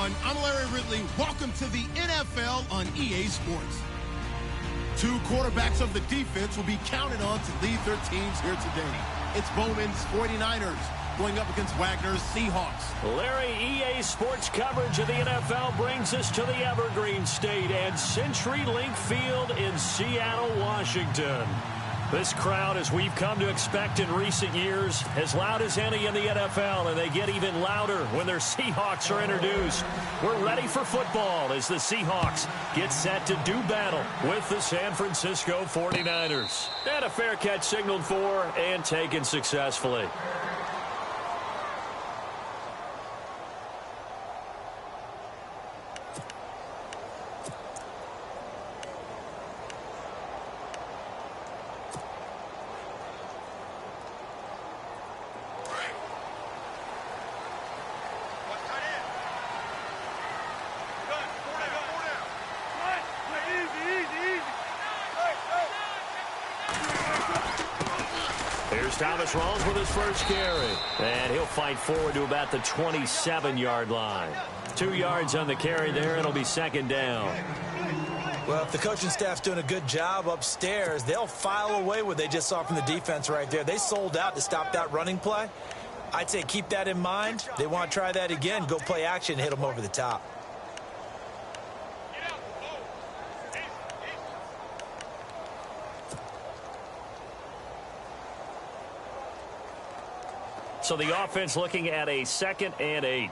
everyone. I'm Larry Ridley. Welcome to the NFL on EA Sports. Two quarterbacks of the defense will be counted on to lead their teams here today. It's Bowman's 49ers going up against Wagner's Seahawks. Larry, EA Sports coverage of the NFL brings us to the Evergreen State and CenturyLink Field in Seattle, Washington. This crowd, as we've come to expect in recent years, as loud as any in the NFL, and they get even louder when their Seahawks are introduced. We're ready for football as the Seahawks get set to do battle with the San Francisco 49ers. And a fair catch signaled for and taken successfully. Here's Thomas Rawls with his first carry. And he'll fight forward to about the 27-yard line. 2 yards on the carry there. It'll be second down. Well, if the coaching staff's doing a good job upstairs, they'll file away what they just saw from the defense right there. They sold out to stop that running play. I'd say keep that in mind. They want to try that again. Go play action, hit them over the top. So the offense looking at a 2nd and 8.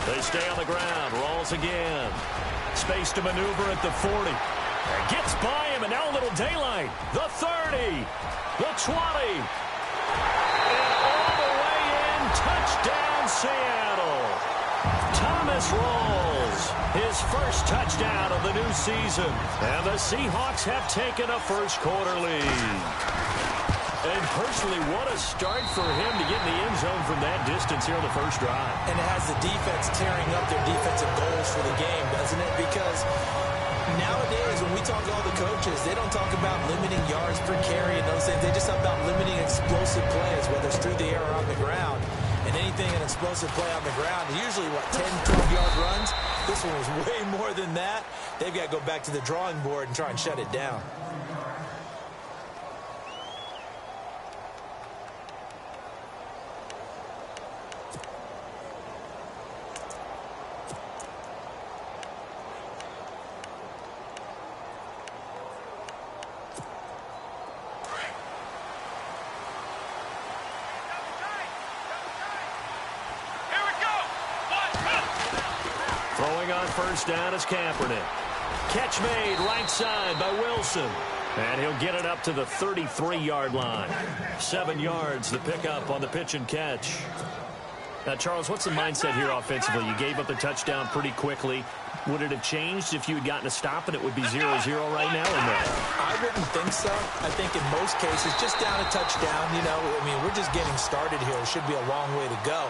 They stay on the ground. Rolls again. Space to maneuver at the 40. Gets by him, and now a little daylight. The 30. The 20. And all the way in. Touchdown, Seattle. Thomas Rawls, his first touchdown of the new season. And the Seahawks have taken a first-quarter lead. And personally, what a start for him to get in the end zone from that distance here on the first drive. And it has the defense tearing up their defensive goals for the game, doesn't it? Because nowadays, when we talk to all the coaches, they don't talk about limiting yards per carry and those things. They just talk about limiting explosive plays, whether it's through the air or on the ground. And anything an explosive play on the ground, usually, 10, 12-yard runs. This one was way more than that. They've got to go back to the drawing board and try and shut it down. Throwing on first down is Kaepernick. Catch made right side by Wilson. And he'll get it up to the 33-yard line. 7 yards to pick up on the pitch and catch. Now, Charles, what's the mindset here offensively? You gave up the touchdown pretty quickly. Would it have changed if you had gotten a stop and it would be 0-0 right now or no? I wouldn't think so. I think in most cases, just down a touchdown, we're just getting started here. It should be a long way to go.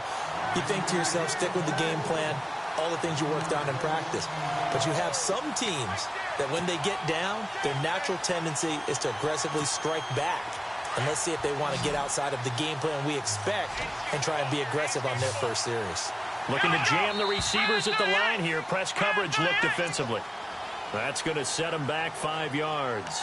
You think to yourself, stick with the game plan, all the things you worked on in practice. But you have some teams that when they get down, their natural tendency is to aggressively strike back. And let's see if they want to get outside of the game plan we expect and try and be aggressive on their first series. Looking to jam the receivers at the line here. Press coverage look defensively. That's going to set them back 5 yards.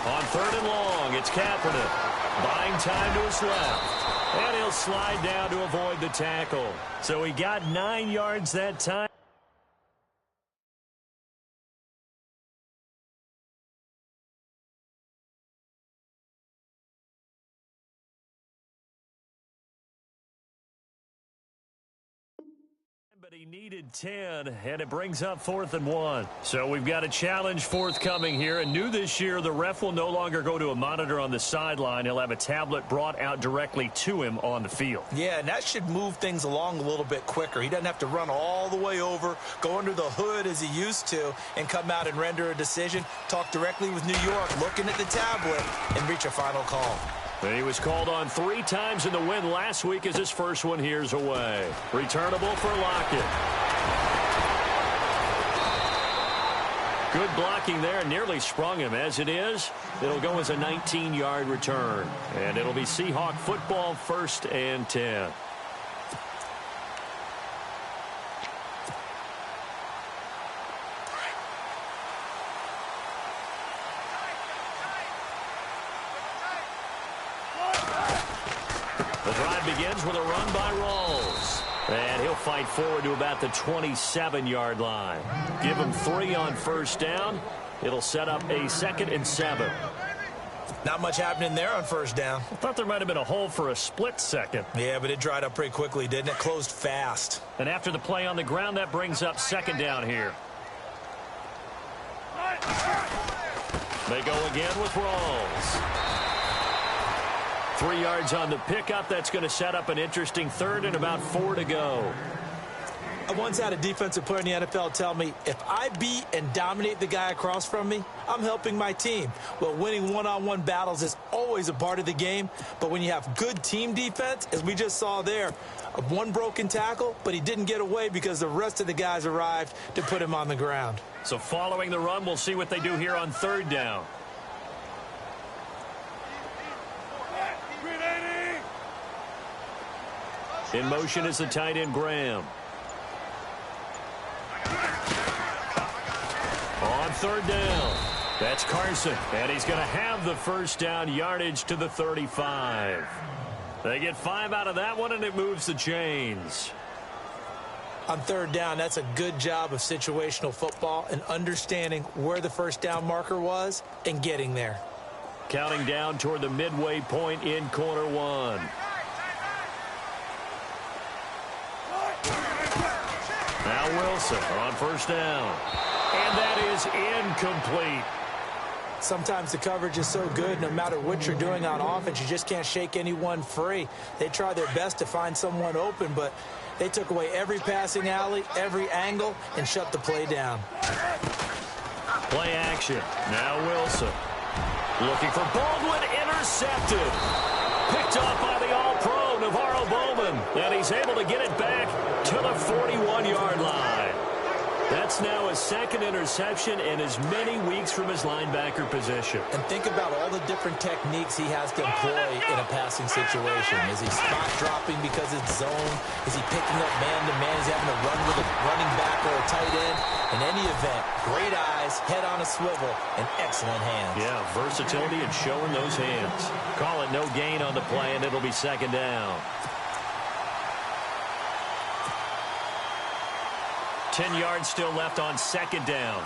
On 3rd and long, it's Kaepernick. Buying time to his left. And he'll slide down to avoid the tackle. So he got 9 yards that time. But he needed 10, and it brings up 4th and 1. So we've got a challenge forthcoming here. And new this year, the ref will no longer go to a monitor on the sideline. He'll have a tablet brought out directly to him on the field. Yeah, and that should move things along a little bit quicker. He doesn't have to run all the way over, go under the hood as he used to, and come out and render a decision. Talk directly with New York, looking at the tablet, and reach a final call. He was called on 3 times in the win last week as his first one here's away. Returnable for Lockett. Good blocking there, nearly sprung him. As it is, it'll go as a 19-yard return. And it'll be Seahawk football, 1st and 10. The drive begins with a run by Rawls. And he'll fight forward to about the 27-yard line. Give him 3 on 1st down. It'll set up a 2nd and 7. Not much happening there on 1st down. I thought there might have been a hole for a split second. Yeah, but it dried up pretty quickly, didn't it? Closed fast. And after the play on the ground, that brings up 2nd down here. They go again with Rawls. 3 yards on the pickup. That's going to set up an interesting 3rd and about 4 to go. I once had a defensive player in the NFL tell me, if I beat and dominate the guy across from me, I'm helping my team. Well, winning one-on-one battles is always a part of the game, but when you have good team defense, as we just saw there, one broken tackle, but he didn't get away because the rest of the guys arrived to put him on the ground. So following the run, we'll see what they do here on 3rd down. In motion is the tight end, Graham. On 3rd down, that's Carson. And he's going to have the 1st down, yardage to the 35. They get 5 out of that one, and it moves the chains. On 3rd down, that's a good job of situational football and understanding where the 1st down marker was and getting there. Counting down toward the midway point in quarter 1. Now Wilson on 1st down. And that is incomplete. Sometimes the coverage is so good, no matter what you're doing on offense, you just can't shake anyone free. They try their best to find someone open, but they took away every passing alley, every angle, and shut the play down. Play action. Now Wilson. Looking for Baldwin, intercepted. Picked off by the All-Pro, Navarro Bowman. And he's able to get it back to the 41-yard line. That's now his 2nd interception in as many weeks from his linebacker position. And think about all the different techniques he has to employ in a passing situation. Is he spot dropping because it's zone? Is he picking up man-to-man? Is he having to run with a running back or a tight end? In any event, great eyes, head on a swivel, and excellent hands. Yeah, versatility and showing those hands. Call it no gain on the play, and it'll be 2nd down. 10 yards still left on 2nd down.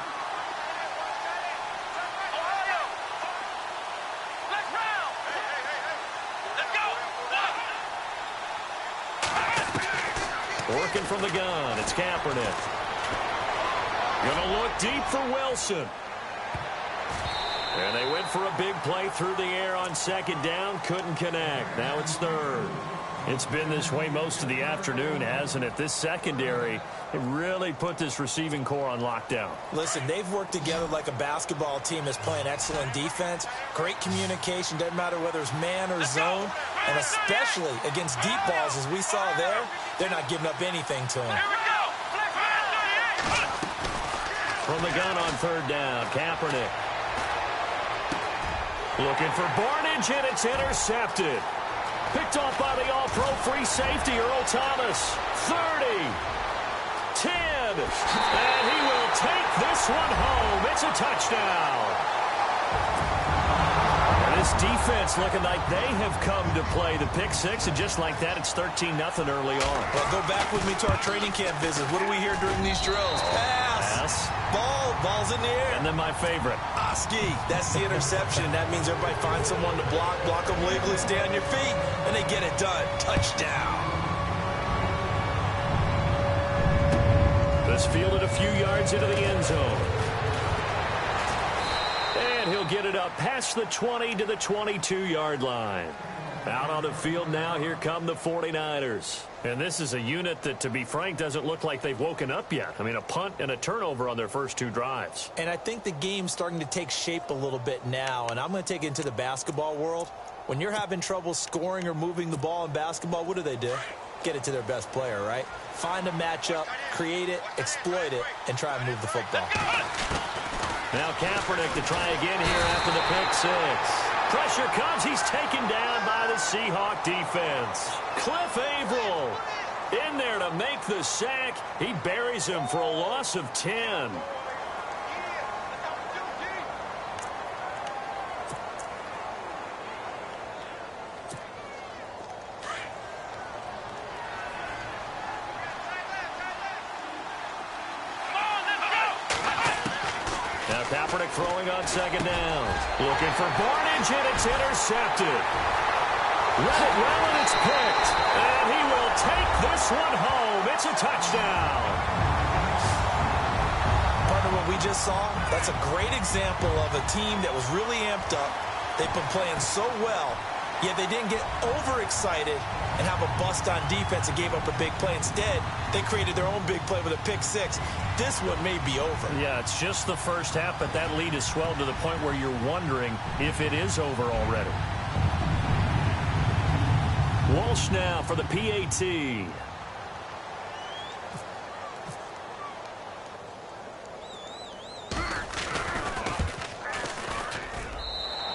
Working from the gun, it's Kaepernick. Gonna look deep for Wilson. And they went for a big play through the air on 2nd down. Couldn't connect. Now it's 3rd. It's been this way most of the afternoon, hasn't it? This secondary, it really put this receiving core on lockdown. Listen, they've worked together like a basketball team that's playing excellent defense. Great communication, doesn't matter whether it's man or zone. And especially against deep balls, as we saw there, they're not giving up anything to him. From the gun on 3rd down, Kaepernick. Looking for Barnage, and it's intercepted. Picked off by the All-Pro free safety, Earl Thomas. 30, 10, and he will take this one home. It's a touchdown. And this defense looking like they have come to play the pick 6, and just like that, it's 13-0 early on. Well, go back with me to our training camp visit. What do we hear during these drills? Pass. Ball's in the air. And then my favorite. Oski, that's the interception. That means everybody finds someone to block them legally, stay on your feet, and they get it done. Touchdown. This fielded a few yards into the end zone. And he'll get it up past the 20 to the 22-yard line. Out on the field now, here come the 49ers. And this is a unit that, to be frank, doesn't look like they've woken up yet. I mean, a punt and a turnover on their first 2 drives. And I think the game's starting to take shape a little bit now, and I'm going to take it into the basketball world. When you're having trouble scoring or moving the ball in basketball, what do? Get it to their best player, right? Find a matchup, create it, exploit it, and try and move the football. Now Kaepernick to try again here after the pick 6. Pressure comes. He's taken down by the Seahawk defense. Cliff Averill in there to make the sack. He buries him for a loss of 10. Now Kaepernick throwing on second down. Looking for Barnage, and it's intercepted. Read it well, and it's picked. And he will take this one home. It's a touchdown. Partner, what we just saw, that's a great example of a team that was really amped up. They've been playing so well, yet they didn't get overexcited and have a bust on defense and gave up a big play. Instead, they created their own big play with a pick 6. This one may be over. Yeah, it's just the first half, but that lead has swelled to the point where you're wondering if it is over already. Walsh now for the PAT.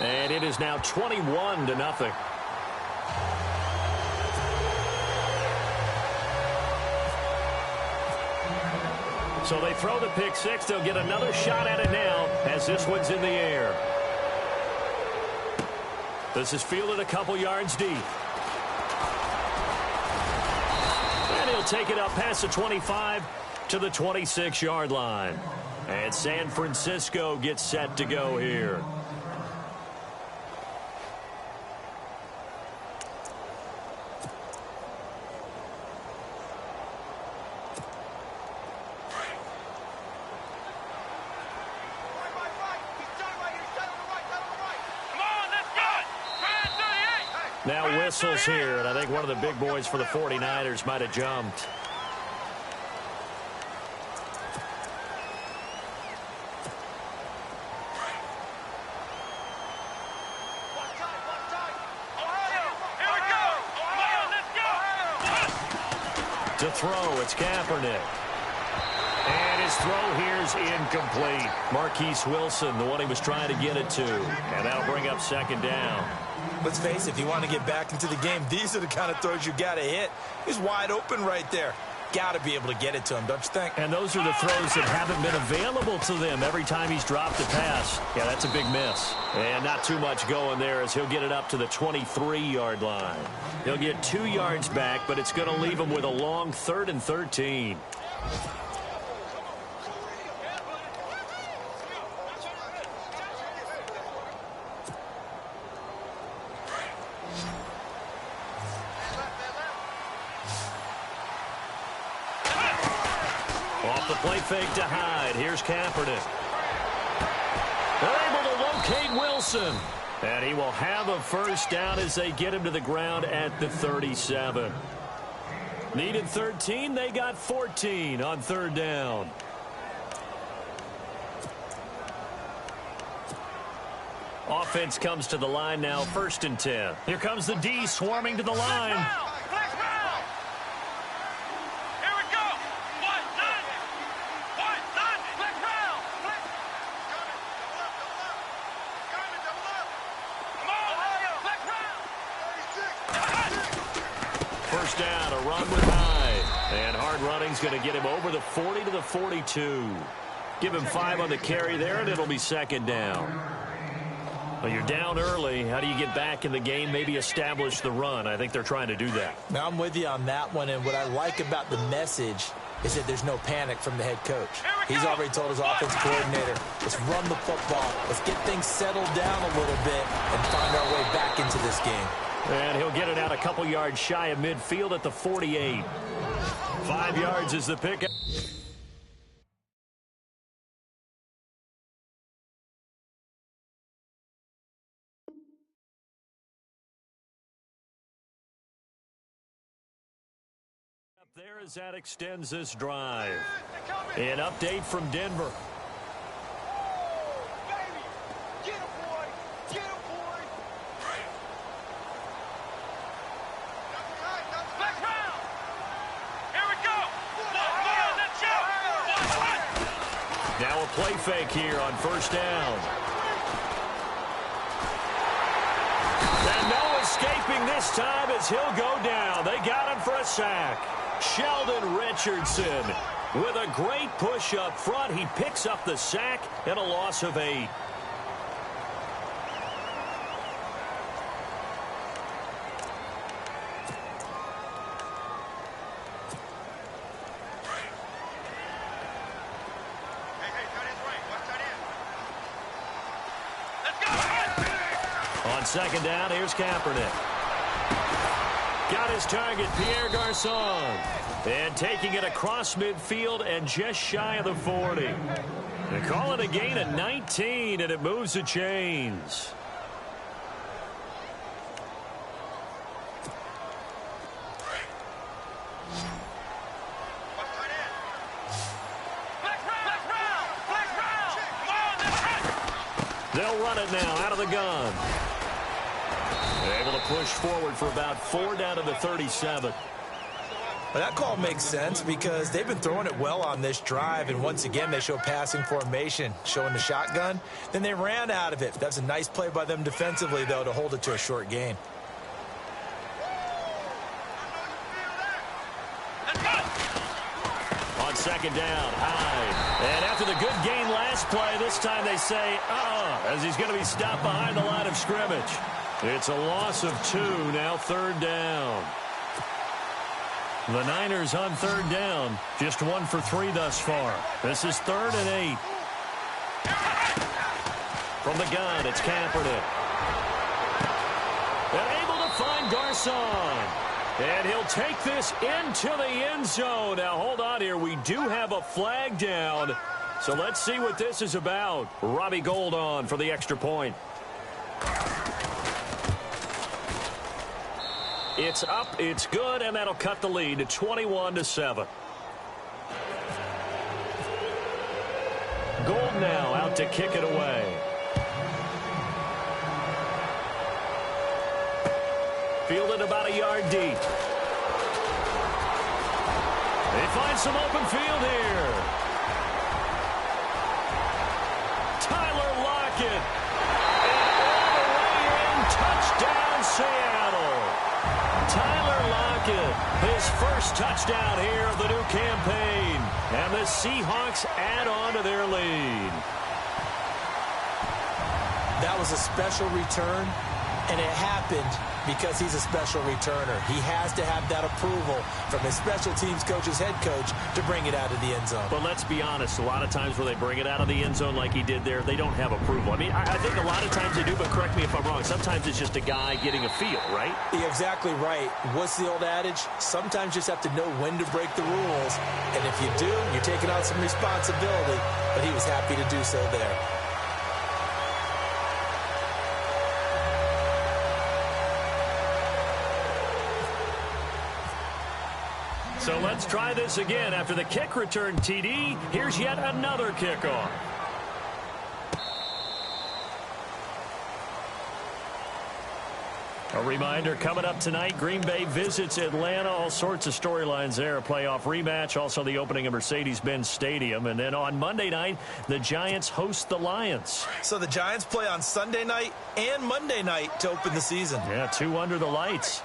And it is now 21-0. So they throw the pick 6. They'll get another shot at it now as this one's in the air. This is fielded a couple yards deep. And he'll take it up past the 25 to the 26-yard line. And San Francisco gets set to go here. Now whistles here, and I think one of the big boys for the 49ers might have jumped. To throw, it's Kaepernick. And his throw here is incomplete. Marquise Wilson, the one he was trying to get it to. And that'll bring up second down. Let's face it, if you want to get back into the game, these are the kind of throws you got to hit. He's wide open right there. Got to be able to get it to him, don't you think? And those are the throws that haven't been available to them every time he's dropped a pass. Yeah, that's a big miss. And not too much going there as he'll get it up to the 23-yard line. He'll get 2 yards back, but it's going to leave him with a long 3rd and 13. Off the play fake to Hyde. Here's Kaepernick. They're able to locate Wilson. And he will have a first down as they get him to the ground at the 37. Needed 13. They got 14 on 3rd down. Offense comes to the line now, 1st and 10. Here comes the D swarming to the line. First down, a run with Hyde. And hard running's going to get him over the 40 to the 42. Give him 5 on the carry there, and it'll be second down. Well, you're down early. How do you get back in the game, maybe establish the run? I think they're trying to do that. Now, I'm with you on that one, and what I like about the message is that there's no panic from the head coach. He's already told his offensive coordinator, let's run the football. Let's get things settled down a little bit and find our way back into this game. And he'll get it out a couple yards shy of midfield at the 48. 5 yards is the pickup. there as that extends this drive. An update from Denver. Now a play fake here on first down. And no escaping this time as he'll go down. They got him for a sack. Sheldon Richardson with a great push up front. He picks up the sack and a loss of 8. On second down, here's Kaepernick. Got his target, Pierre Garçon. And taking it across midfield and just shy of the 40. They call it a gain of 19, and it moves the chains. They'll run it now out of the gun. Able to push forward for about 4 down to the 37. Well, that call makes sense because they've been throwing it well on this drive, and once again they show passing formation, showing the shotgun. Then they ran out of it. That's a nice play by them defensively, though, to hold it to a short gain. On second down, Hyde. And after the good gain last play, this time they say, as he's going to be stopped behind the line of scrimmage. It's a loss of 2, now third down. The Niners on third down, just 1 for 3 thus far. This is 3rd and 8. From the gun, it's Kaepernick. And able to find Garçon. And he'll take this into the end zone. Now, hold on here. We do have a flag down. So let's see what this is about. Robbie Gould on for the extra point. It's up, it's good, and that'll cut the lead to 21-7. Gould now out to kick it away. Fielded about a yard deep. They find some open field here. Tyler Lockett. And all the way in, touchdown Seattle. Tyler Lockett, his first touchdown here of the new campaign. And the Seahawks add on to their lead. That was a special return, and it happened because he's a special returner. He has to have that approval from his special teams coach's head coach to bring it out of the end zone. But let's be honest, a lot of times where they bring it out of the end zone like he did there, they don't have approval. I mean, I think a lot of times they do, but correct me if I'm wrong. Sometimes it's just a guy getting a feel, right? You're exactly right. What's the old adage? Sometimes you just have to know when to break the rules. And if you do, you're taking on some responsibility. But he was happy to do so there. So let's try this again. After the kick return TD, here's yet another kickoff. A reminder, coming up tonight, Green Bay visits Atlanta. All sorts of storylines there. A playoff rematch, also the opening of Mercedes-Benz Stadium. And then on Monday night, the Giants host the Lions. So the Giants play on Sunday night and Monday night to open the season. Yeah, 2 under the lights.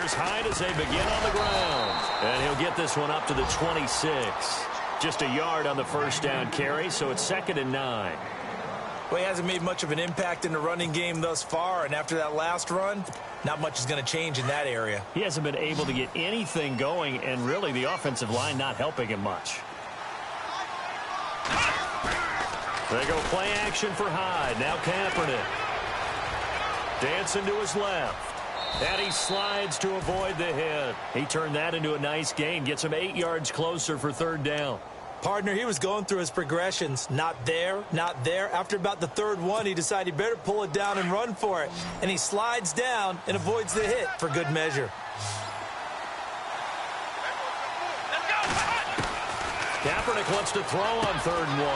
Hyde as they begin on the ground. And he'll get this one up to the 26. Just a yard on the first down carry, so it's 2nd and 9. Well, he hasn't made much of an impact in the running game thus far, and after that last run, not much is going to change in that area. He hasn't been able to get anything going, and really the offensive line not helping him much. They go play action for Hyde. Now Kaepernick. Dancing to his left. And he slides to avoid the hit. He turned that into a nice gain. Gets him 8 yards closer for third down. Partner, he was going through his progressions. Not there, not there. After about the third one, he decided he better pull it down and run for it. And he slides down and avoids the hit for good measure. Kaepernick wants to throw on 3rd and 1.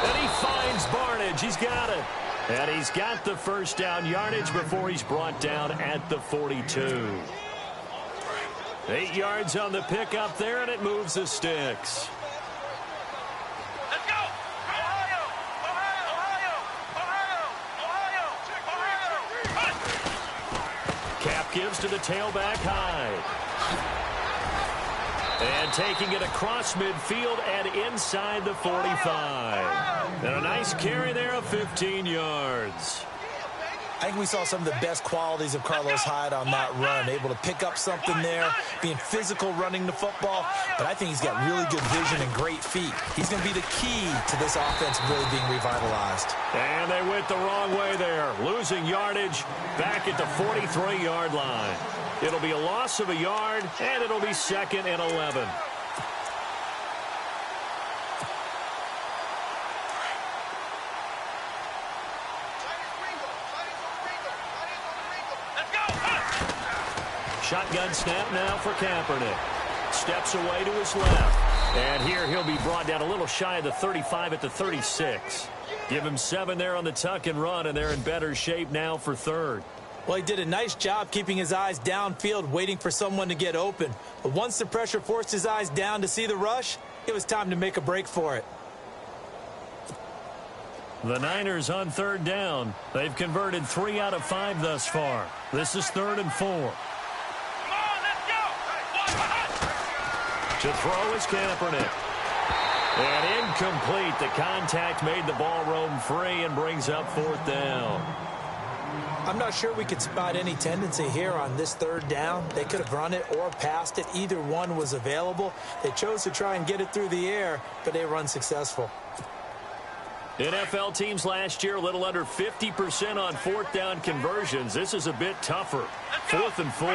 And he finds Barnidge. He's got it. And he's got the first down yardage before he's brought down at the 42. 8 yards on the pickup there, and it moves the sticks. Let's go! Ohio! Ohio! Ohio! Ohio! Cap gives to the tailback Hyde. And taking it across midfield and inside the 45. And a nice carry there of 15 yards. I think we saw some of the best qualities of Carlos Hyde on that run. Able to pick up something there, being physical running the football. But I think he's got really good vision and great feet. He's going to be the key to this offense really being revitalized. And they went the wrong way there. Losing yardage back at the 43-yard line. It'll be a loss of a yard, and it'll be 2nd and 11. Shotgun snap now for Kaepernick. Steps away to his left. And here he'll be brought down a little shy of the 35 at the 36. Give him 7 there on the tuck and run, and they're in better shape now for 3rd. Well, he did a nice job keeping his eyes downfield, waiting for someone to get open. But once the pressure forced his eyes down to see the rush, it was time to make a break for it. The Niners on 3rd down. They've converted 3 out of 5 thus far. This is 3rd and 4. Come on, let's go! To throw is Kaepernick. And incomplete. The contact made the ball roam free and brings up 4th down. I'm not sure we could spot any tendency here on this 3rd down. They could have run it or passed it. Either one was available. They chose to try and get it through the air, but they were unsuccessful. NFL teams last year a little under 50% on 4th down conversions. This is a bit tougher. 4th and 4.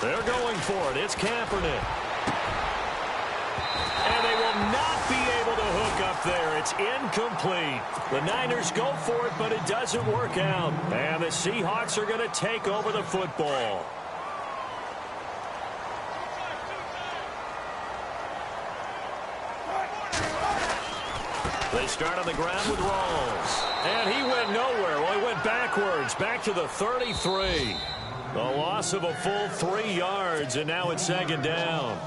They're going for it. It's Kaepernick. And they will not be able to hook up there. It's incomplete. The Niners go for it, but it doesn't work out. And the Seahawks are going to take over the football. They start on the ground with Rawls. And he went nowhere. Well, he went backwards, back to the 33. A loss of a full 3 yards, and now it's 2nd down.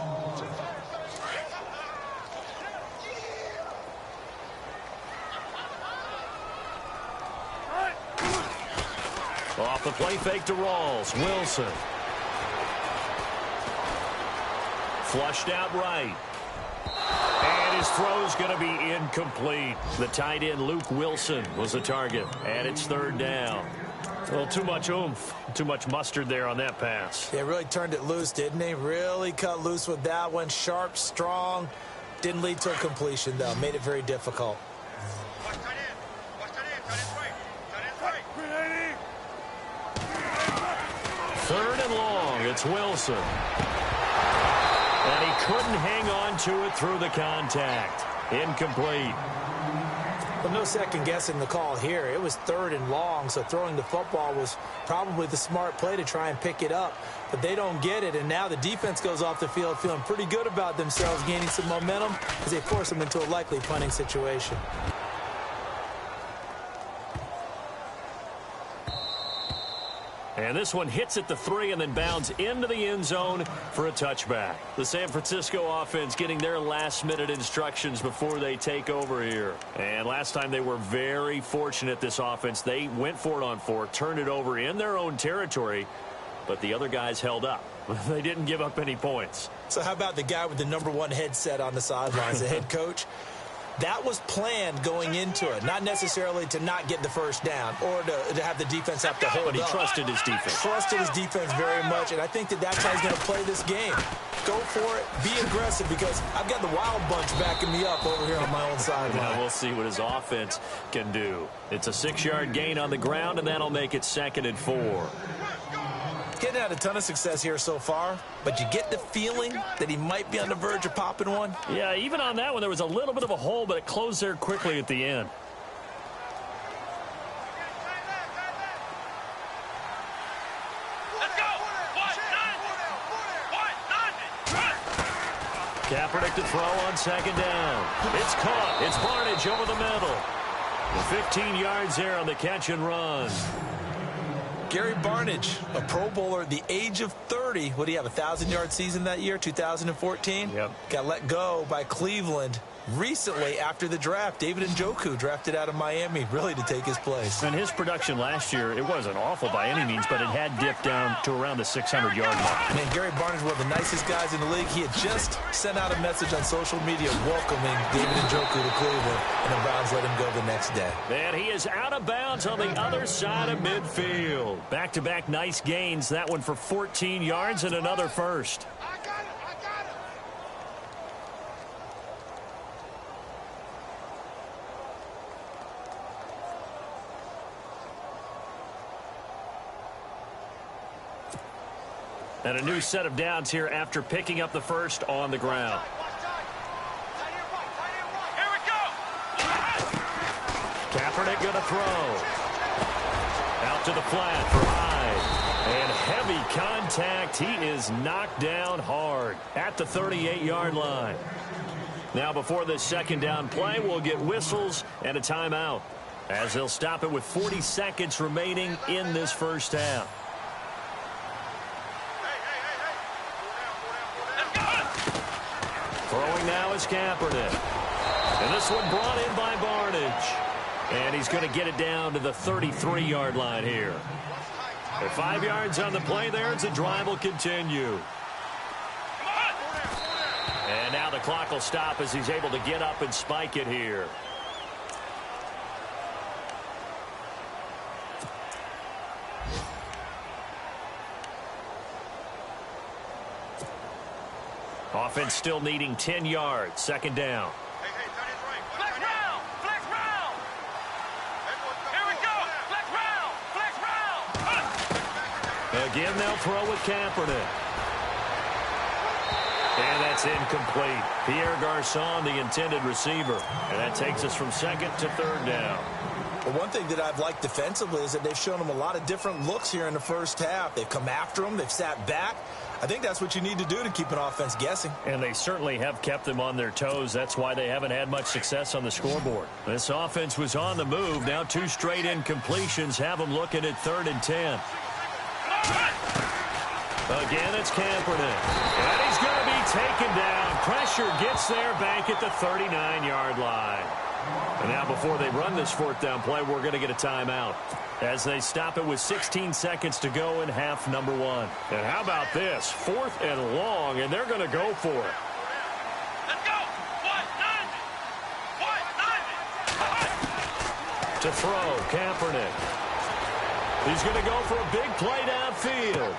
Off the play fake to Rawls. Wilson. Flushed out right. And his throw's going to be incomplete. The tight end, Luke Wilson, was the target. And it's 3rd down. Well, too much oomph, too much mustard there on that pass. They really turned it loose, didn't they? Really cut loose with that one. Sharp, strong. Didn't lead to a completion, though. Made it very difficult. Third and long. It's Wilson. And he couldn't hang on to it through the contact. Incomplete. Well, no second guessing the call here. It was 3rd and long, so throwing the football was probably the smart play to try and pick it up. But they don't get it, and now the defense goes off the field feeling pretty good about themselves, gaining some momentum as they force them into a likely punting situation. And this one hits at the 3 and then bounds into the end zone for a touchback. The San Francisco offense getting their last-minute instructions before they take over here. And last time they were very fortunate, this offense. They went for it on 4, turned it over in their own territory, but the other guys held up. They didn't give up any points. So how about the guy with the #1 headset on the sidelines, the head coach? That was planned going into it, not necessarily to not get the first down or to have the defense have to hold up. But he trusted his defense. Trusted his defense very much, and I think that's how he's going to play this game. Go for it. Be aggressive, because I've got the wild bunch backing me up over here on my own sideline. Yeah, we'll see what his offense can do. It's a 6-yard gain on the ground, and that'll make it 2nd and 4. Getting had a ton of success here so far, but you get the feeling that he might be on the verge of popping one. Yeah, even on that one, there was a little bit of a hole, but it closed there quickly at the end. Let's go. Kaepernick to throw on 2nd down. It's caught. It's Barnidge over the middle. The 15 yards there on the catch and run. Gary Barnidge, a Pro Bowler at the age of 30. What do you have, a 1,000-yard season that year, 2014? Yep. Got let go by Cleveland recently after the draft. David Njoku drafted out of Miami, really to take his place. And his production last year, it wasn't awful by any means, but it had dipped down to around the 600-yard mark. Man, Gary Barnidge, one of the nicest guys in the league. He had just sent out a message on social media welcoming David Njoku to Cleveland, and the Browns let him go the next day. And he is out of bounds on the other side of midfield. Back-to-back nice gains. That one for 14 yards and another first. And a new set of downs here after picking up the first on the ground. Here we go. Kaepernick going to throw. Out to the flat for Hyde. And heavy contact. He is knocked down hard at the 38-yard line. Now before this 2nd down play, we'll get whistles and a timeout, as they'll stop it with 40 seconds remaining in this first half. Throwing now is Kaepernick. And this one brought in by Barnidge. And he's going to get it down to the 33-yard line here. At 5 yards on the play there, the drive will continue. And now the clock will stop as he's able to get up and spike it here. Offense still needing 10 yards. 2nd down. Flex round. Flex round. Here we go. Flex round. Flex round. Again, they'll throw with Kaepernick. And that's incomplete. Pierre Garçon, the intended receiver. And that takes us from 2nd to 3rd down. Well, one thing that I've liked defensively is that they've shown him a lot of different looks here in the first half. They've come after him. They've sat back. I think that's what you need to do to keep an offense guessing. And they certainly have kept them on their toes. That's why they haven't had much success on the scoreboard. This offense was on the move. Now 2 straight incompletions have them looking at 3rd and 10. Again, it's Kaepernick. And he's going to be taken down. Pressure gets there back at the 39-yard line. And now before they run this 4th down play, we're going to get a timeout, as they stop it with 16 seconds to go in half number 1. And how about this? 4th and long, and they're going to go for it. Let's go. 190. To throw, Kaepernick. He's going to go for a big play downfield.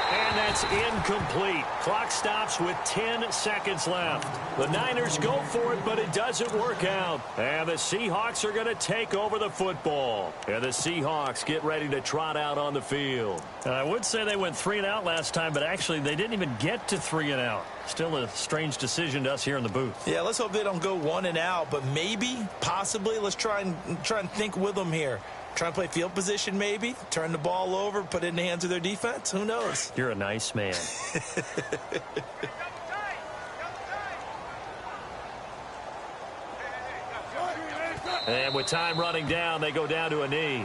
And that's incomplete. Clock stops with 10 seconds left. The Niners go for it, but it doesn't work out. And the Seahawks are going to take over the football. And the Seahawks get ready to trot out on the field. I would say they went 3 and out last time, but actually they didn't even get to 3 and out. Still a strange decision to us here in the booth. Yeah, let's hope they don't go 1 and out, but maybe, possibly, let's try and think with them here. Try and play field position maybe, turn the ball over, put it in the hands of their defense. Who knows? You're a nice man. And with time running down, they go down to a knee.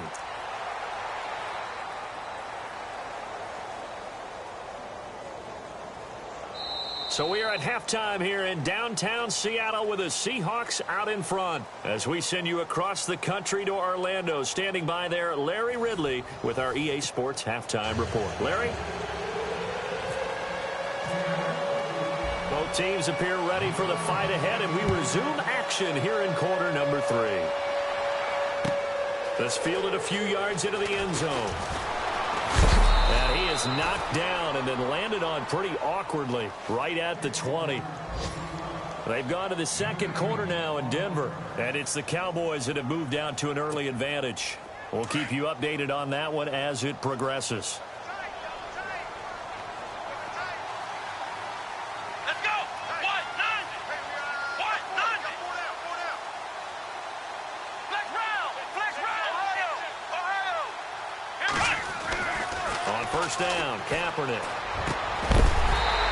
So we are at halftime here in downtown Seattle with the Seahawks out in front. As we send you across the country to Orlando, standing by there, Larry Ridley with our EA Sports Halftime Report. Larry? Teams appear ready for the fight ahead, and we resume action here in quarter number 3. This fielded a few yards into the end zone. And he is knocked down and then landed on pretty awkwardly right at the 20. They've gone to the second quarter now in Denver, and it's the Cowboys that have moved out to an early advantage. We'll keep you updated on that one as it progresses. First down, Kaepernick.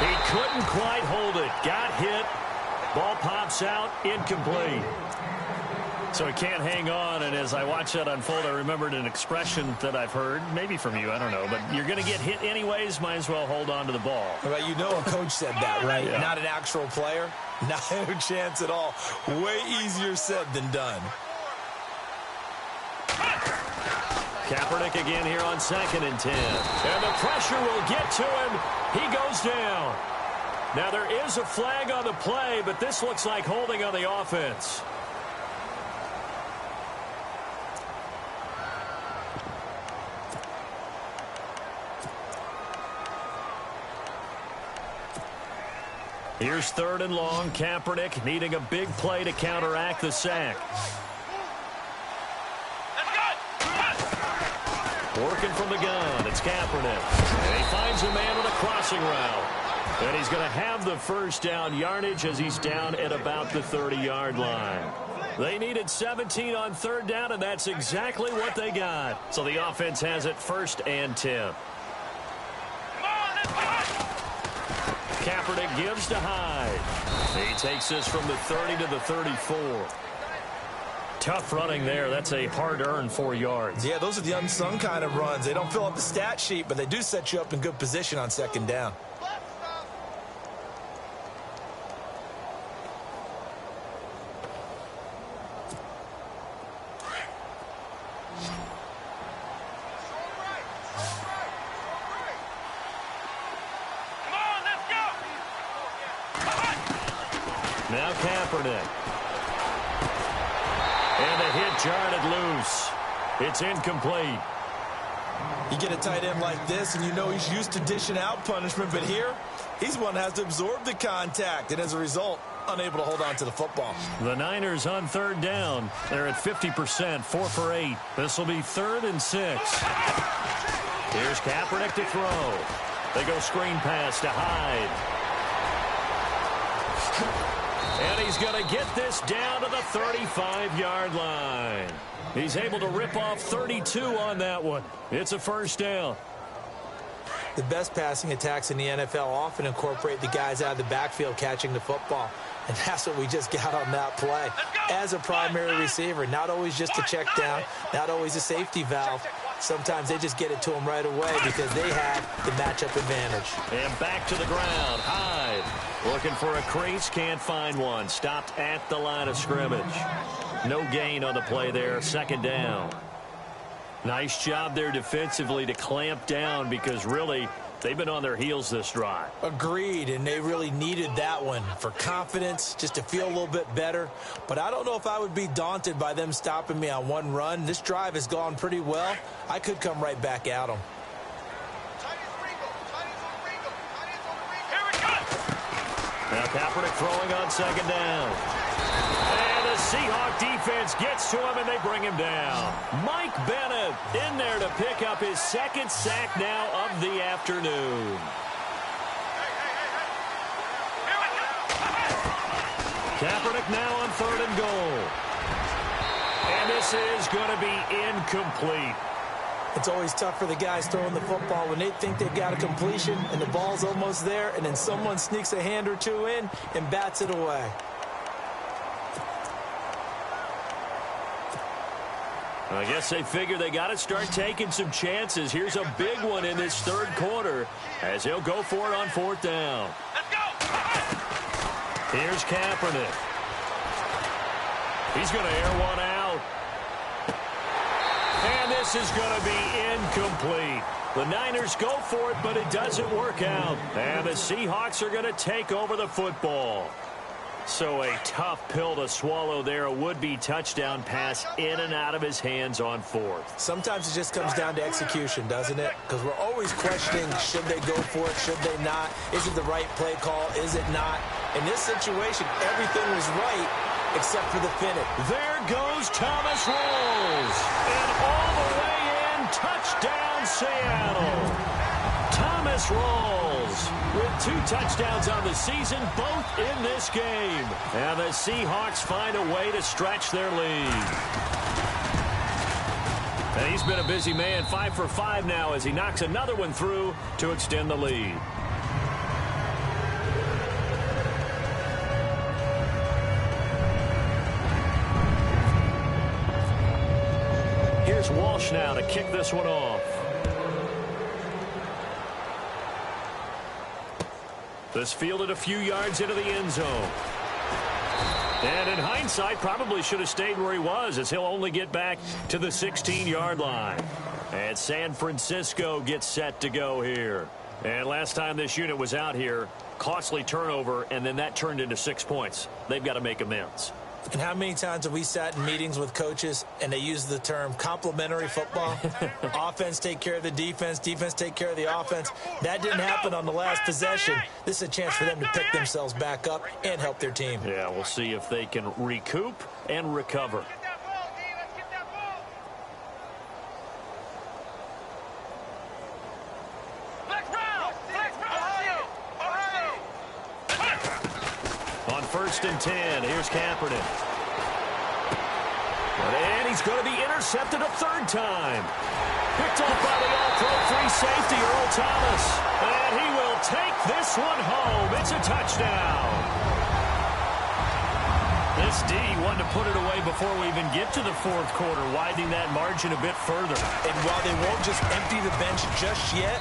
He couldn't quite hold it. Got hit. Ball pops out, incomplete. So he can't hang on, and as I watch that unfold, I remembered an expression that I've heard, maybe from you, I don't know, but you're going to get hit anyways, might as well hold on to the ball. Well, you know a coach said that, right? Yeah. Not an actual player. Not a chance at all. Way easier said than done. Kaepernick again here on 2nd and 10. And the pressure will get to him. He goes down. Now there is a flag on the play, but this looks like holding on the offense. Here's 3rd and long. Kaepernick needing a big play to counteract the sack. Working from the gun, it's Kaepernick. And he finds a man with a crossing route. And he's going to have the first down yardage as he's down at about the 30-yard line. They needed 17 on 3rd down, and that's exactly what they got. So the offense has it 1st and 10. Kaepernick gives to Hyde. He takes this from the 30 to the 34. Tough running there. That's a hard-earned 4 yards. Yeah, those are the unsung kind of runs. They don't fill up the stat sheet, but they do set you up in good position on 2nd down. Now Kaepernick. And the hit jarred it loose. It's incomplete. You get a tight end like this, and you know he's used to dishing out punishment, but here, he's one that has to absorb the contact, and as a result, unable to hold on to the football. The Niners on 3rd down. They're at 50%, 4 for 8. This will be 3rd and 6. Here's Kaepernick to throw. They go screen pass to Hyde. And he's going to get this down to the 35-yard line. He's able to rip off 32 on that one. It's a 1st down. The best passing attacks in the NFL often incorporate the guys out of the backfield catching the football. And that's what we just got on that play. As a primary receiver, not always just a check down, not always a safety valve. Sometimes they just get it to him right away because they have the matchup advantage. And back to the ground. Hyde looking for a crease, can't find one. Stopped at the line of scrimmage. No gain on the play there, 2nd down. Nice job there defensively to clamp down because really they've been on their heels this drive. Agreed, and they really needed that one for confidence, just to feel a little bit better. But I don't know if I would be daunted by them stopping me on one run. This drive has gone pretty well. I could come right back at them. Now Kaepernick throwing on 2nd down. And the Seahawk defense gets to him, and they bring him down. Mike Bennett in there to pick up his 2nd sack now of the afternoon. Kaepernick now on 3rd and goal. And this is going to be incomplete. It's always tough for the guys throwing the football when they think they've got a completion and the ball's almost there, and then someone sneaks a hand or two in and bats it away. I guess they figure they got to start taking some chances. Here's a big one in this 3rd quarter as he'll go for it on 4th down. Let's go! Here's Kaepernick. He's going to air one out. And this is going to be incomplete. The Niners go for it, but it doesn't work out. And the Seahawks are going to take over the football. So a tough pill to swallow there. A would-be touchdown pass in and out of his hands on fourth. Sometimes it just comes down to execution, doesn't it? Because we're always questioning, should they go for it, should they not? Is it the right play call, is it not? In this situation, everything was right except for the finish. There goes Thomas Rawls. And all the way in, touchdown Seattle. Thomas Rawls with 2 touchdowns on the season, both in this game. And the Seahawks find a way to stretch their lead. And he's been a busy man, 5 for 5 now as he knocks another one through to extend the lead. Here's Walsh now to kick this one off. This fielded a few yards into the end zone. And in hindsight, probably should have stayed where he was, as he'll only get back to the 16-yard line. And San Francisco gets set to go here. And last time this unit was out here, costly turnover, and then that turned into 6 points. They've got to make amends. And how many times have we sat in meetings with coaches and they use the term complementary football? Offense take care of the defense, defense take care of the offense. That didn't happen on the last possession. This is a chance for them to pick themselves back up and help their team. Yeah, we'll see if they can recoup and recover. On 1st and 10, here's Kaepernick. And he's going to be intercepted a 3rd time. Picked off by the all-pro free safety, Earl Thomas. And he will take this one home. It's a touchdown. This D wanted to put it away before we even get to the 4th quarter, widening that margin a bit further. And while they won't just empty the bench just yet,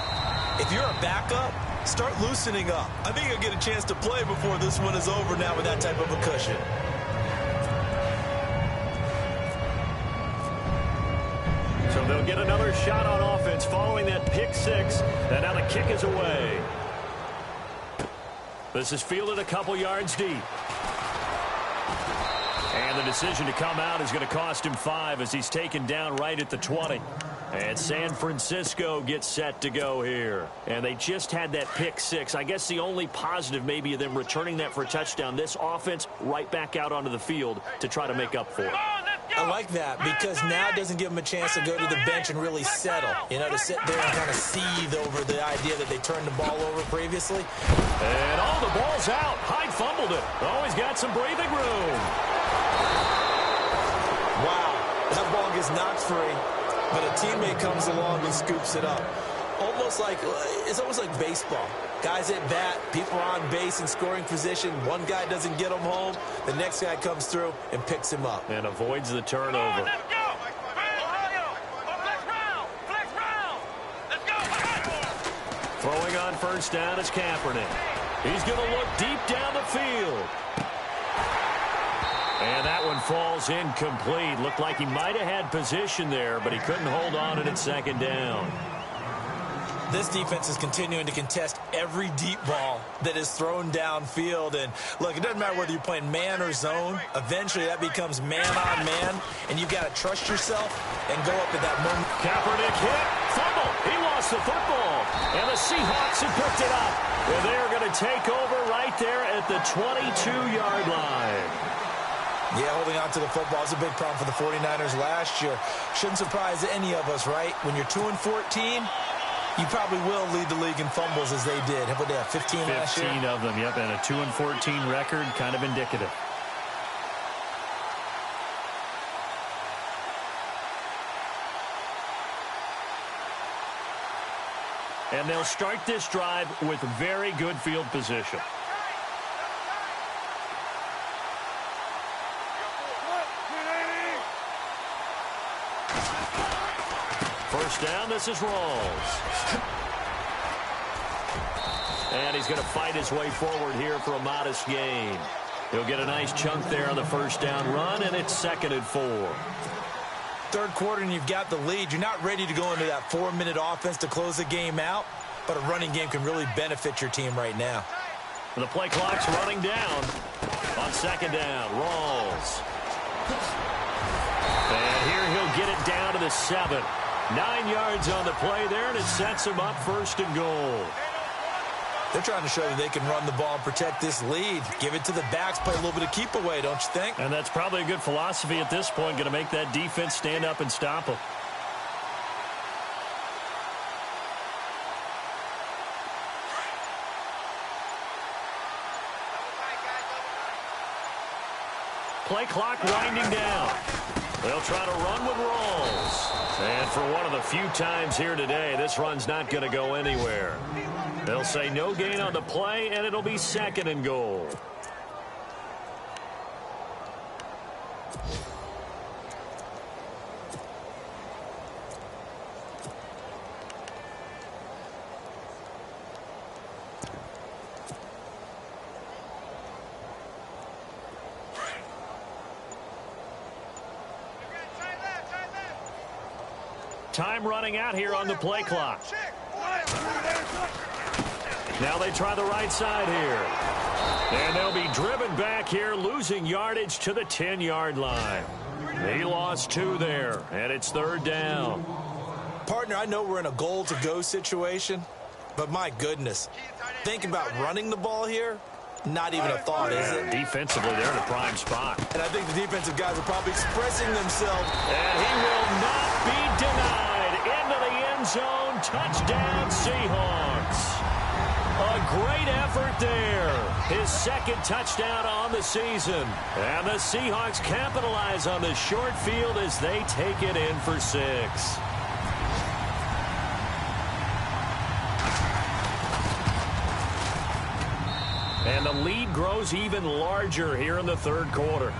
if you're a backup, start loosening up. I think you'll get a chance to play before this one is over now with that type of a cushion. So they'll get another shot on offense following that pick 6. And now the kick is away. This is fielded a couple yards deep. And the decision to come out is going to cost him 5 as he's taken down right at the 20. And San Francisco gets set to go here. And they just had that pick 6. I guess the only positive maybe of them returning that for a touchdown. This offense right back out onto the field to try to make up for it. I like that because now it doesn't give them a chance to go to the bench and really settle. You know, to sit there and kind of seethe over the idea that they turned the ball over previously. And all the ball's out. Hyde fumbled it. Always got some breathing room. Wow, that ball gets knocked free. But a teammate comes along and scoops it up. It's almost like baseball. Guys at bat, people are on base in scoring position. One guy doesn't get him home. The next guy comes through and picks him up. And avoids the turnover. Let's go! Flex round! Let's go! Throwing on 1st down is Kaepernick. He's going to look deep down the field. And that one falls incomplete. Looked like he might have had position there, but he couldn't hold on to it at 2nd down. This defense is continuing to contest every deep ball that is thrown downfield. And, look, it doesn't matter whether you're playing man or zone. Eventually, that becomes man-on-man, and you've got to trust yourself and go up at that moment. Kaepernick hit. Fumble. He lost the football. And the Seahawks have picked it up. And they're going to take over right there at the 22-yard line. Yeah, holding on to the football is a big problem for the 49ers last year. Shouldn't surprise any of us, right? When you're 2-14, you probably will lead the league in fumbles as they did. How about that, 15 last year? 15 of them, yep, and a 2-14 record, kind of indicative. And they'll start this drive with very good field position. First down, this is Rawls. And he's going to fight his way forward here for a modest gain. He'll get a nice chunk there on the 1st down run, and it's 2nd and 4. Third quarter and you've got the lead. You're not ready to go into that 4-minute offense to close the game out, but a running game can really benefit your team right now. The play clock's running down. On second down, Rawls. And here he'll get it down to the 7. 9 yards on the play there, and it sets him up first and goal. They're trying to show that they can run the ball and protect this lead. Give it to the backs, play a little bit of keep away, don't you think? And that's probably a good philosophy at this point, going to make that defense stand up and stop them. Play clock winding down. They'll try to run with Rawls. And for one of the few times here today, this run's not going to go anywhere. They'll say no gain on the play, and it'll be second and goal. Time running out here on the play clock. Now they try the right side here. And they'll be driven back here, losing yardage to the 10-yard line. He lost 2 there, and it's third down. Partner, I know we're in a goal-to-go situation, but my goodness, think about running the ball here. Not even a thought, is it? Defensively, they're in a prime spot. And I think the defensive guys are probably expressing themselves. And he will not be denied. Into the end zone. Touchdown, Seahawks. A great effort there. His second touchdown on the season. And the Seahawks capitalize on the short field as they take it in for 6. And the lead grows even larger here in the third quarter.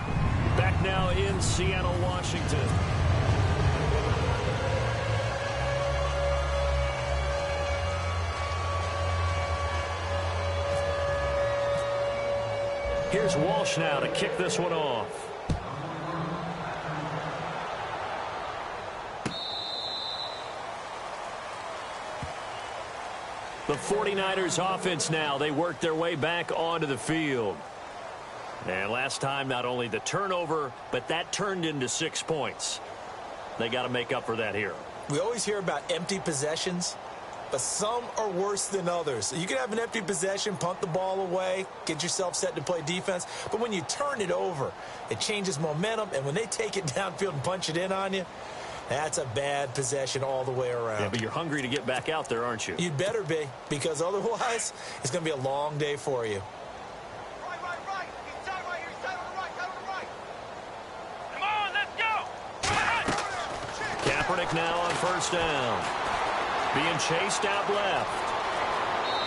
Back now in Seattle, Washington. Here's Walsh now to kick this one off. The 49ers offense now, they work their way back onto the field. And last time, not only the turnover, but that turned into 6 points. They got to make up for that here. We always hear about empty possessions, but some are worse than others. You can have an empty possession, punt the ball away, get yourself set to play defense, but when you turn it over, it changes momentum, and when they take it downfield and punch it in on you, that's a bad possession all the way around. Yeah, but you're hungry to get back out there, aren't you? You'd better be, because otherwise, it's going to be a long day for you. Right. He's tight right here. He's tight on the right. Come on, let's go. Kaepernick now on first down. Being chased out left.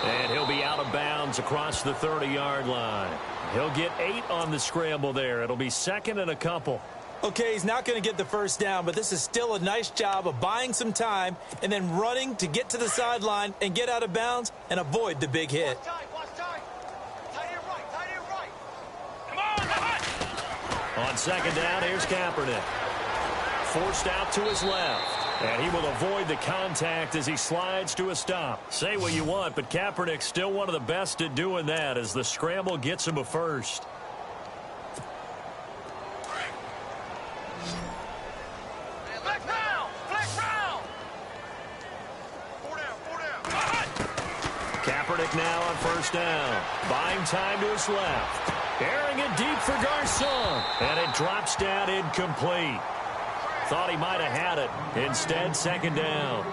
And he'll be out of bounds across the 30-yard line. He'll get 8 on the scramble there. It'll be second and a couple. Okay, he's not going to get the first down, but this is still a nice job of buying some time and then running to get to the sideline and get out of bounds and avoid the big hit. Watch time. Tight end right. Come on. On second down, here's Kaepernick. Forced out to his left. And he will avoid the contact as he slides to a stop. Say what you want, but Kaepernick's still one of the best at doing that as the scramble gets him a first. Kaepernick now on first down. Buying time to his left. Airing it deep for Garcon. And it drops down incomplete. Thought he might have had it. Instead, second down.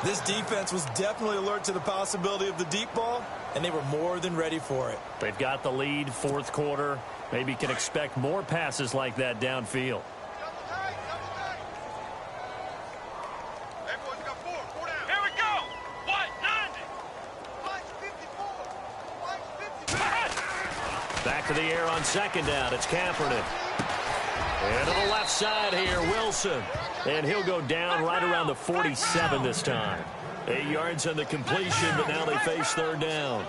This defense was definitely alert to the possibility of the deep ball, and they were more than ready for it. They've got the lead, fourth quarter. Maybe can expect more passes like that downfield. Back to the air on second down. It's Kaepernick. And to the left side here, Wilson. And he'll go down right around the 47 this time. 8 yards on the completion, but now they face third down.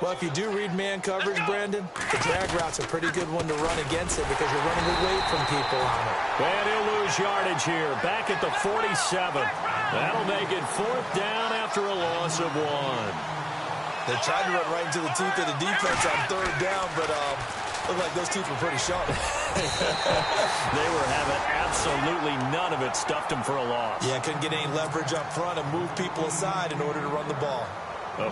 Well, if you do read man coverage, Brandon, the drag route's a pretty good one to run against it because you're running away from people on it. And he'll lose yardage here, back at the 47. That'll make it 4th down after a loss of 1. They tried to run right into the teeth of the defense on 3rd down, but looked like those teeth were pretty sharp. They were having absolutely none of it, stuffed them for a loss. Yeah, couldn't get any leverage up front and move people aside in order to run the ball.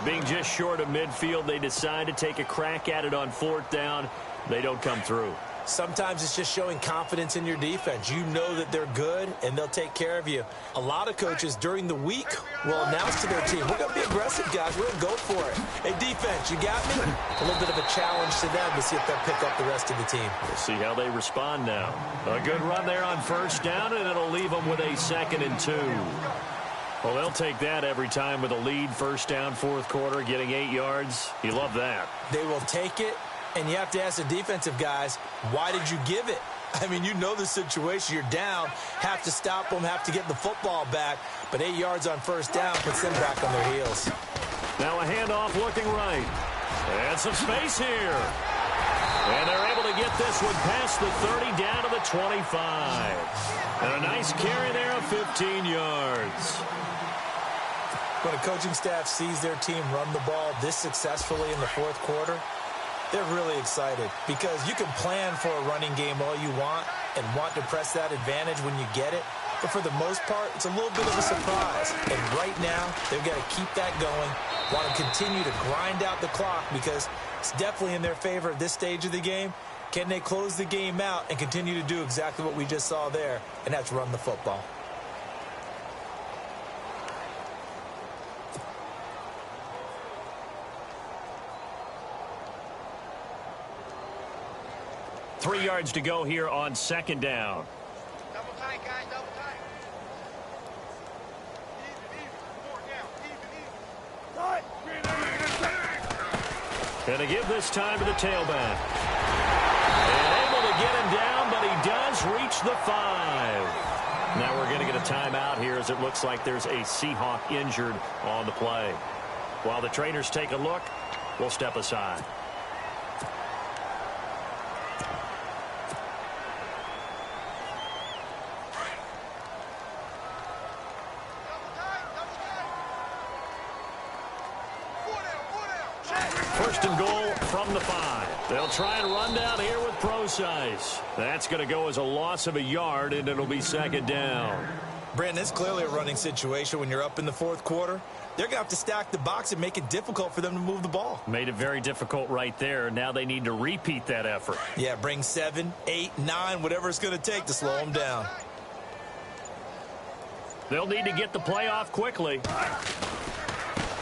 Being just short of midfield, they decide to take a crack at it on 4th down. They don't come through. Sometimes it's just showing confidence in your defense. You know that they're good, and they'll take care of you. A lot of coaches during the week will announce to their team, we're going to be aggressive, guys. We're going to go for it. Hey, defense, you got me? A little bit of a challenge to them to see if they'll pick up the rest of the team. We'll see how they respond now. A good run there on 1st down, and it'll leave them with a 2nd and 2. Well, they'll take that every time with a lead, 1st down, 4th quarter, getting 8 yards. You love that. They will take it. And you have to ask the defensive guys, why did you give it? I mean, you know the situation. You're down, have to stop them, have to get the football back. But 8 yards on 1st down puts them back on their heels. Now a handoff looking right. And some space here. And they're able to get this one past the 30 down to the 25. And a nice carry there of 15 yards. When a coaching staff sees their team run the ball this successfully in the 4th quarter, they're really excited because you can plan for a running game all you want and want to press that advantage when you get it. But for the most part, it's a little bit of a surprise. And right now, they've got to keep that going, want to continue to grind out the clock because it's definitely in their favor at this stage of the game. Can they close the game out and continue to do exactly what we just saw there, and that's run the football. Three yards to go here on 2nd down. Double tight, guys, double tight. Going to give this time to the tailback. And able to get him down, but he does reach the 5. Now we're going to get a timeout here as it looks like there's a Seahawk injured on the play. While the trainers take a look, we'll step aside. First and goal from the 5. They'll try and run down here with Procise. That's going to go as a loss of a yard, and it'll be 2nd down. Brandon, it's clearly a running situation when you're up in the 4th quarter. They're going to have to stack the box and make it difficult for them to move the ball. Made it very difficult right there. Now they need to repeat that effort. Yeah, bring 7, 8, 9, whatever it's going to take to slow them down. They'll need to get the play off quickly.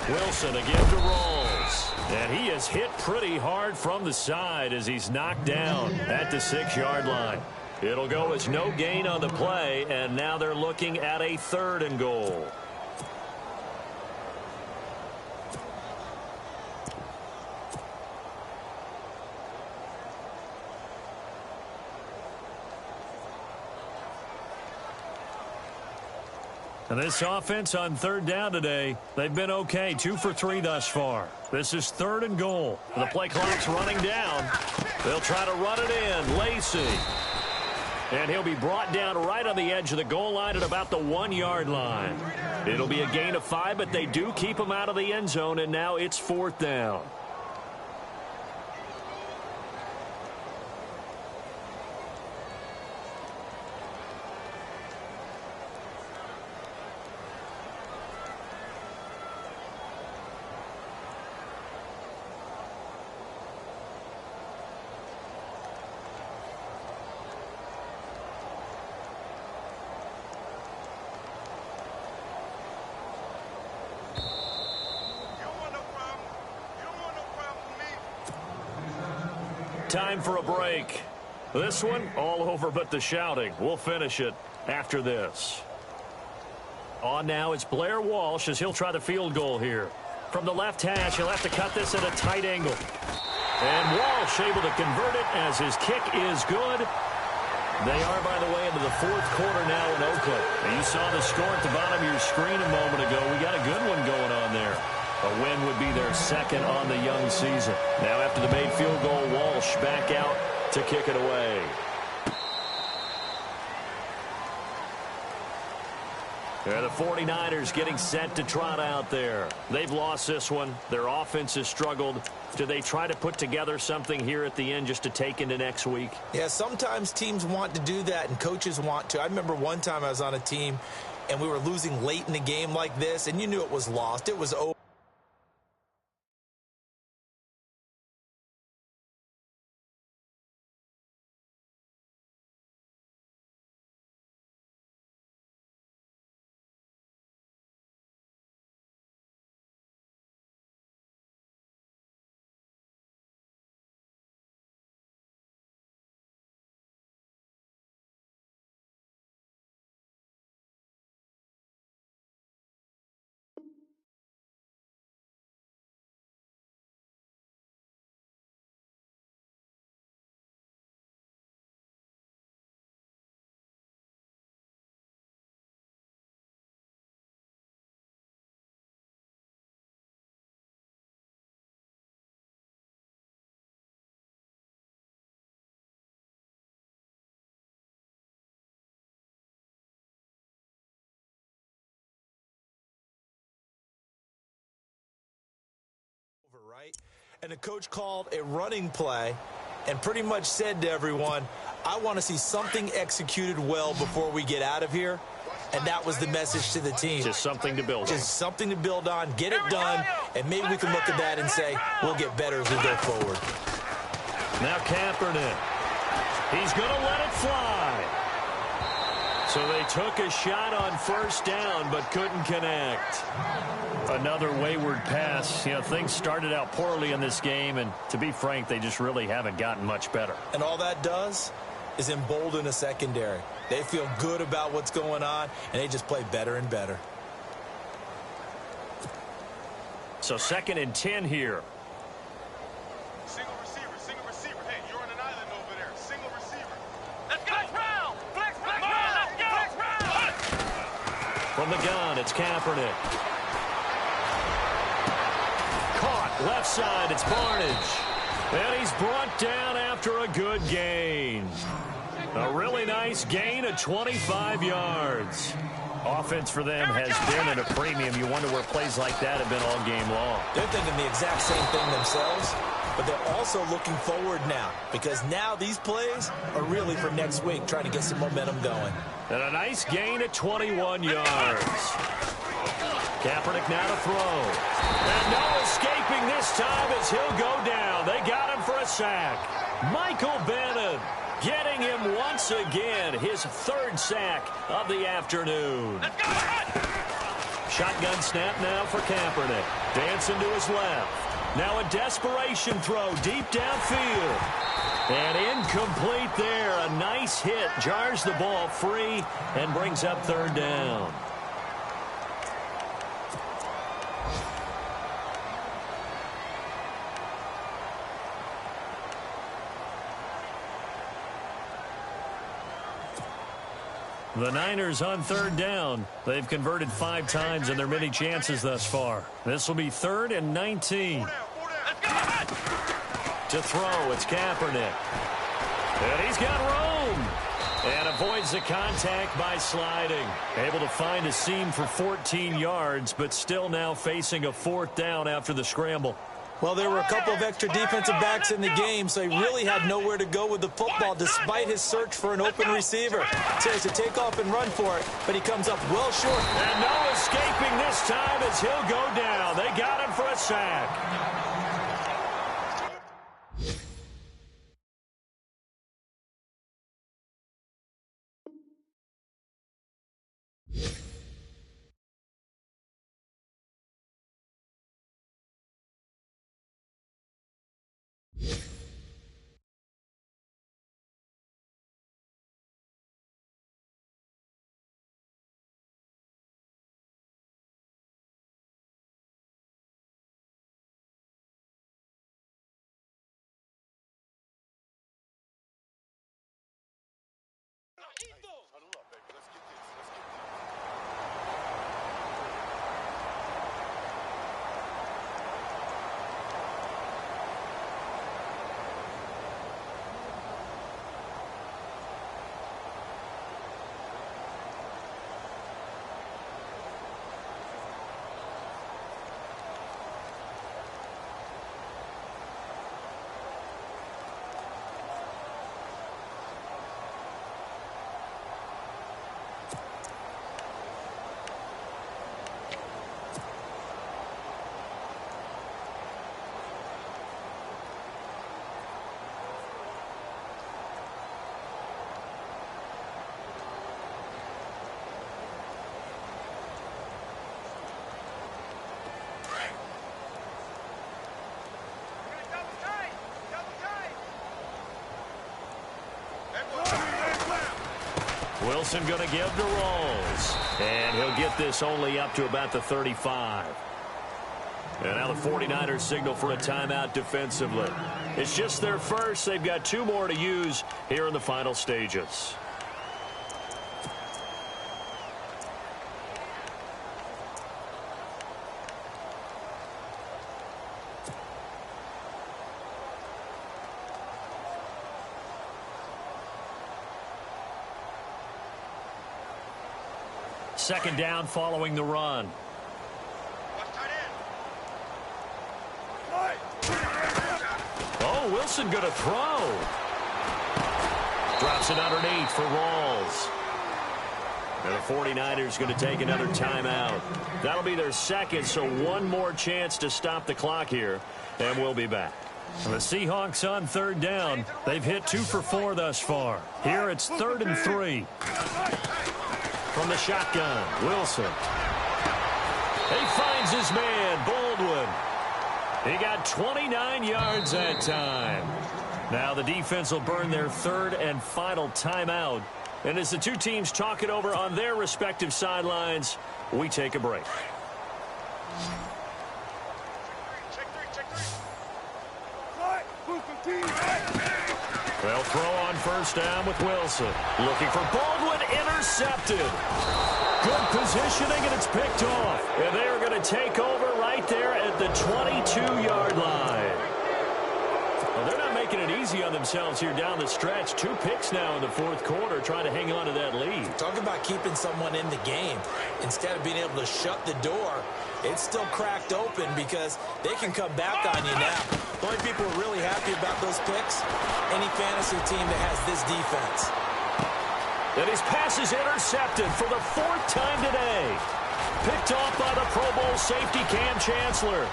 Wilson again to Rolls. And he is hit pretty hard from the side as he's knocked down at the 6-yard line. It'll go as no gain on the play, and now they're looking at a 3rd and goal. And this offense on 3rd down today, they've been okay. 2 for 3 thus far. This is 3rd and goal. The play clock's running down. They'll try to run it in. Lacey. And he'll be brought down right on the edge of the goal line at about the 1-yard line. It'll be a gain of 5, but they do keep him out of the end zone, and now it's 4th down. Time for a break. This one, all over but the shouting. We'll finish it after this. On now, it's Blair Walsh as he'll try the field goal here. From the left hash, he'll have to cut this at a tight angle. And Walsh able to convert it as his kick is good. They are, by the way, into the 4th quarter now in Oakland. And you saw the score at the bottom of your screen a moment ago. We got a good one going on there. A win would be their second on the young season. Now after the made field goal, Walsh back out to kick it away. The 49ers getting set to trot out there. They've lost this one. Their offense has struggled. Do they try to put together something here at the end just to take into next week? Yeah, sometimes teams want to do that and coaches want to. I remember one time I was on a team and we were losing late in the game like this, and you knew it was lost. It was over. Right? And the coach called a running play and pretty much said to everyone, I want to see something executed well before we get out of here. And that was the message to the team. Just something to build on. Just something to build on, get it done, and maybe we can look at that and say, we'll get better as we go forward. Now Kaepernick. He's going to let it fly. So they took a shot on first down but couldn't connect. Another wayward pass. You know, things started out poorly in this game, and to be frank, they just really haven't gotten much better. And all that does is embolden a secondary. They feel good about what's going on, and they just play better and better. So 2nd and 10 here. Single receiver. Hey, you're on an island over there. Single receiver. Let's go. Flex round. Flex round. Let's go. Flex round. From the gun, it's Kaepernick. Caught left side, it's Barnage. And he's brought down after a good gain. A really nice gain of 25 yards. Offense for them has been at a premium. You wonder where plays like that have been all game long. They're thinking the exact same thing themselves, but they're also looking forward now because now these plays are really for next week, trying to get some momentum going. And a nice gain at 21 yards. Kaepernick now to throw. And no escaping this time as he'll go down. They got him for a sack. Michael Bannon getting him once again, his 3rd sack of the afternoon. Shotgun snap now for Kaepernick. Dancing to his left. Now a desperation throw deep downfield. And incomplete there. A nice hit. Jars the ball free and brings up 3rd down. The Niners on 3rd down. They've converted 5 times in their many chances thus far. This will be 3rd and 19. To throw, it's Kaepernick. And he's got room. And avoids the contact by sliding. Able to find a seam for 14 yards, but still now facing a 4th down after the scramble. Well, there were a couple of extra defensive backs in the game, so he really had nowhere to go with the football despite his search for an open receiver. So he has to take off and run for it, but he comes up well short. And no escaping this time as he'll go down. They got him for a sack. Wilson going to give to Rawls. And he'll get this only up to about the 35. And now the 49ers signal for a timeout defensively. It's just their first. They've got 2 more to use here in the final stages. Second down following the run. Oh, Wilson going to throw. Drops it underneath for Rawls. And the 49ers going to take another timeout. That'll be their second, so one more chance to stop the clock here, and we'll be back. And the Seahawks on third down. They've hit 2 for 4 thus far. Here it's 3rd and 3. From the shotgun, Wilson. He finds his man, Baldwin. He got 29 yards that time. Now the defense will burn their 3rd and final timeout. And as the 2 teams talk it over on their respective sidelines, we take a break. They'll throw on first down with Wilson. Looking for Baldwin, intercepted. Good positioning, and it's picked off. And they are going to take over right there at the 22-yard line. Well, they're not making it easy on themselves here down the stretch. 2 picks now in the 4th quarter, trying to hang on to that lead. Talk about keeping someone in the game. Instead of being able to shut the door, it's still cracked open because they can come back on you now. The only people who are really happy about those picks, any fantasy team that has this defense. And his pass is intercepted for the 4th time today. Picked off by the Pro Bowl safety Cam Chancellor.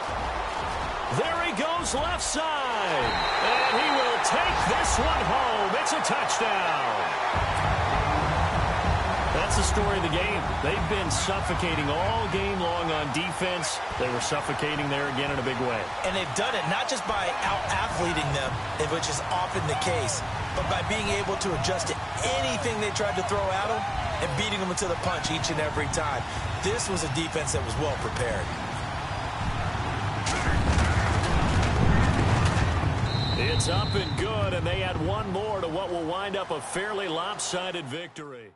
There he goes left side. And he will take this one home. It's a touchdown. That's the story of the game. They've been suffocating all game long on defense. They were suffocating there again in a big way. And they've done it not just by out-athleting them, which is often the case, but by being able to adjust to anything they tried to throw at them and beating them to the punch each and every time. This was a defense that was well prepared. It's up and good, and they add one more to what will wind up a fairly lopsided victory.